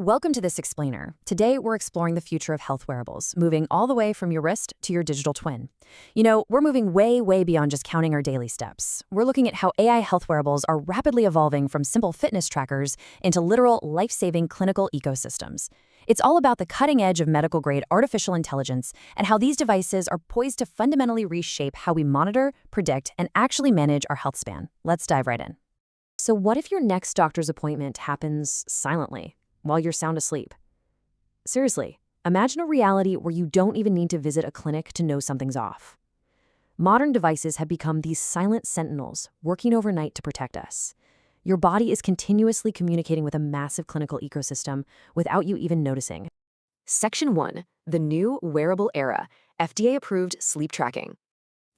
Welcome to this explainer. Today, we're exploring the future of health wearables, moving all the way from your wrist to your digital twin. We're moving way beyond just counting our daily steps. We're looking at how AI health wearables are rapidly evolving from simple fitness trackers into literal, life-saving clinical ecosystems. It's all about the cutting edge of medical-grade artificial intelligence and how these devices are poised to fundamentally reshape how we monitor, predict, and actually manage our health span. Let's dive right in. So what if your next doctor's appointment happens silently, while you're sound asleep? Seriously, imagine a reality where you don't even need to visit a clinic to know something's off. Modern devices have become these silent sentinels working overnight to protect us. Your body is continuously communicating with a massive clinical ecosystem without you even noticing. Section 1. The new wearable era, FDA-approved sleep tracking.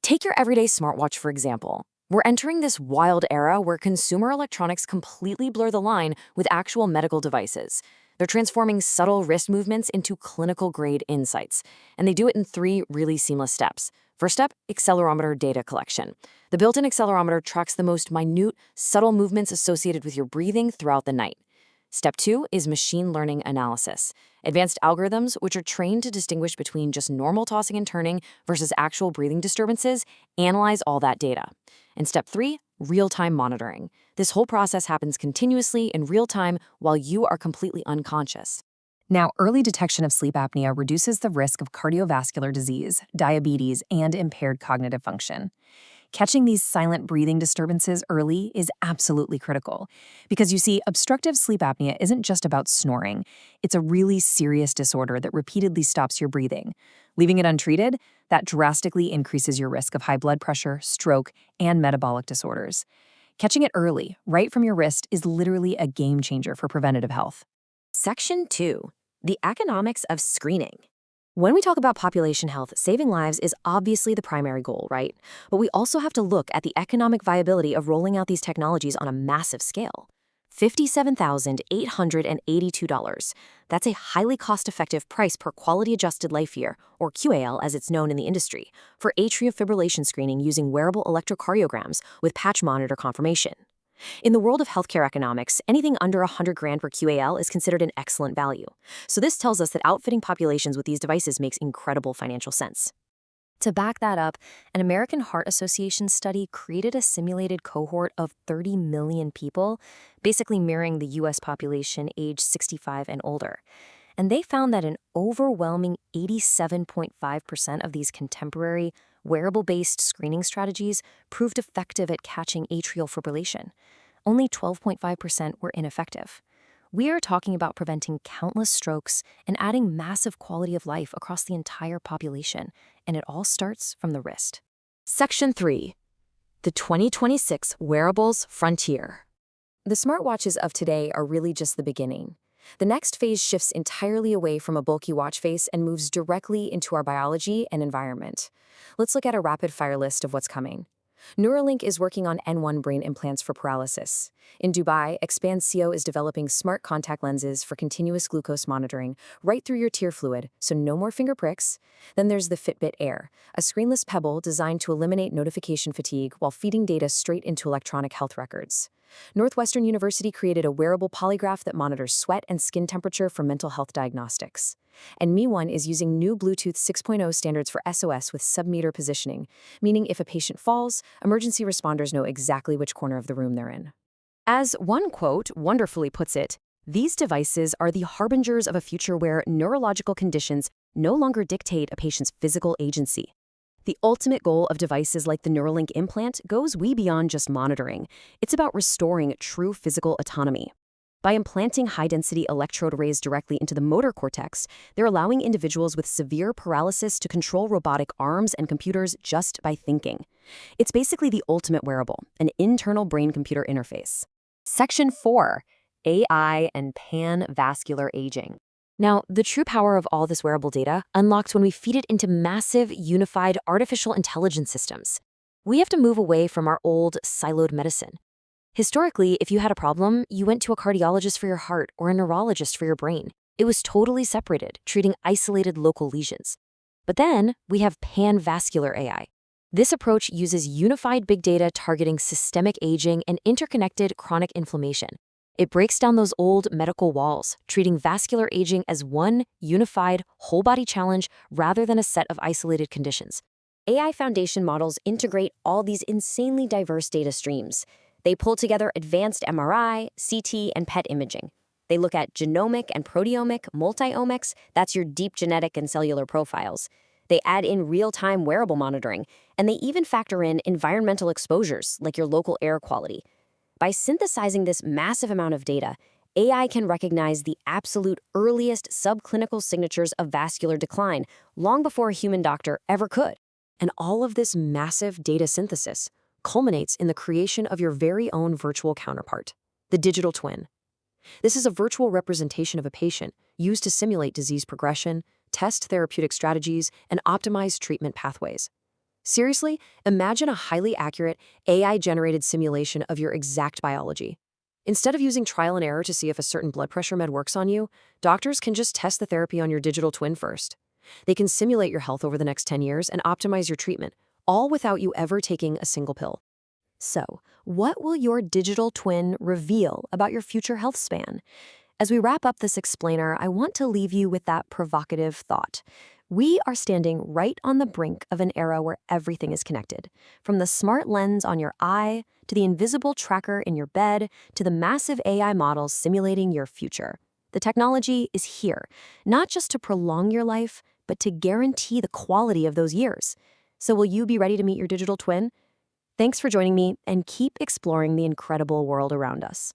Take your everyday smartwatch, for example. We're entering this wild era where consumer electronics completely blur the line with actual medical devices. They're transforming subtle wrist movements into clinical-grade insights, and they do it in 3 really seamless steps. First step, accelerometer data collection. The built-in accelerometer tracks the most minute, subtle movements associated with your breathing throughout the night. Step 2 is machine learning analysis. Advanced algorithms, which are trained to distinguish between just normal tossing and turning versus actual breathing disturbances, analyze all that data. And step 3, real-time monitoring. This whole process happens continuously in real time while you are completely unconscious. Now, early detection of sleep apnea reduces the risk of cardiovascular disease, diabetes, and impaired cognitive function. Catching these silent breathing disturbances early is absolutely critical because you see, obstructive sleep apnea isn't just about snoring. It's a really serious disorder that repeatedly stops your breathing. Leaving it untreated, that drastically increases your risk of high blood pressure, stroke, and metabolic disorders. Catching it early, right from your wrist, is literally a game changer for preventative health. Section 2. The economics of screening. When we talk about population health, saving lives is obviously the primary goal, right? But we also have to look at the economic viability of rolling out these technologies on a massive scale. $57,882. That's a highly cost-effective price per quality-adjusted life year, or QAL as it's known in the industry, for atrial fibrillation screening using wearable electrocardiograms with patch monitor confirmation. In the world of healthcare economics, anything under $100,000 per QAL is considered an excellent value. So this tells us that outfitting populations with these devices makes incredible financial sense. To back that up, an American Heart Association study created a simulated cohort of 30 million people, basically mirroring the U.S. population age 65 and older. And they found that an overwhelming 87.5% of these contemporary, wearable-based screening strategies proved effective at catching atrial fibrillation. Only 12.5% were ineffective. We are talking about preventing countless strokes and adding massive quality of life across the entire population, and it all starts from the wrist. Section 3. The 2026 Wearables Frontier. The smartwatches of today are really just the beginning. The next phase shifts entirely away from a bulky watch face and moves directly into our biology and environment. Let's look at a rapid-fire list of what's coming. Neuralink is working on N1 brain implants for paralysis. In Dubai, Expansio is developing smart contact lenses for continuous glucose monitoring right through your tear fluid, so no more finger pricks. Then there's the Fitbit Air, a screenless pebble designed to eliminate notification fatigue while feeding data straight into electronic health records. Northwestern University created a wearable polygraph that monitors sweat and skin temperature for mental health diagnostics. And Mi1 is using new Bluetooth 6.0 standards for SOS with sub-meter positioning, meaning if a patient falls, emergency responders know exactly which corner of the room they're in. As one quote wonderfully puts it, these devices are the harbingers of a future where neurological conditions no longer dictate a patient's physical agency. The ultimate goal of devices like the Neuralink implant goes way beyond just monitoring. It's about restoring true physical autonomy. By implanting high-density electrode arrays directly into the motor cortex, they're allowing individuals with severe paralysis to control robotic arms and computers just by thinking. It's basically the ultimate wearable, an internal brain-computer interface. Section 4. AI and pan-vascular aging. Now, the true power of all this wearable data unlocks when we feed it into massive, unified artificial intelligence systems. We have to move away from our old, siloed medicine. Historically, if you had a problem, you went to a cardiologist for your heart or a neurologist for your brain. It was totally separated, treating isolated local lesions. But then, we have pan-vascular AI. This approach uses unified big data targeting systemic aging and interconnected chronic inflammation. It breaks down those old medical walls, treating vascular aging as one unified, whole-body challenge rather than a set of isolated conditions. AI foundation models integrate all these insanely diverse data streams. They pull together advanced MRI, CT, and PET imaging. They look at genomic and proteomic, multi-omics, that's your deep genetic and cellular profiles. They add in real-time wearable monitoring, and they even factor in environmental exposures, like your local air quality. By synthesizing this massive amount of data, AI can recognize the absolute earliest subclinical signatures of vascular decline long before a human doctor ever could. And all of this massive data synthesis culminates in the creation of your very own virtual counterpart, the digital twin. This is a virtual representation of a patient used to simulate disease progression, test therapeutic strategies, and optimize treatment pathways. Seriously, imagine a highly accurate, AI-generated simulation of your exact biology. Instead of using trial and error to see if a certain blood pressure med works on you, doctors can just test the therapy on your digital twin first. They can simulate your health over the next 10 years and optimize your treatment, all without you ever taking a single pill. So, what will your digital twin reveal about your future health span? As we wrap up this explainer, I want to leave you with that provocative thought. We are standing right on the brink of an era where everything is connected. From the smart lens on your eye, to the invisible tracker in your bed, to the massive AI models simulating your future. The technology is here, not just to prolong your life, but to guarantee the quality of those years. So will you be ready to meet your digital twin? Thanks for joining me, and keep exploring the incredible world around us.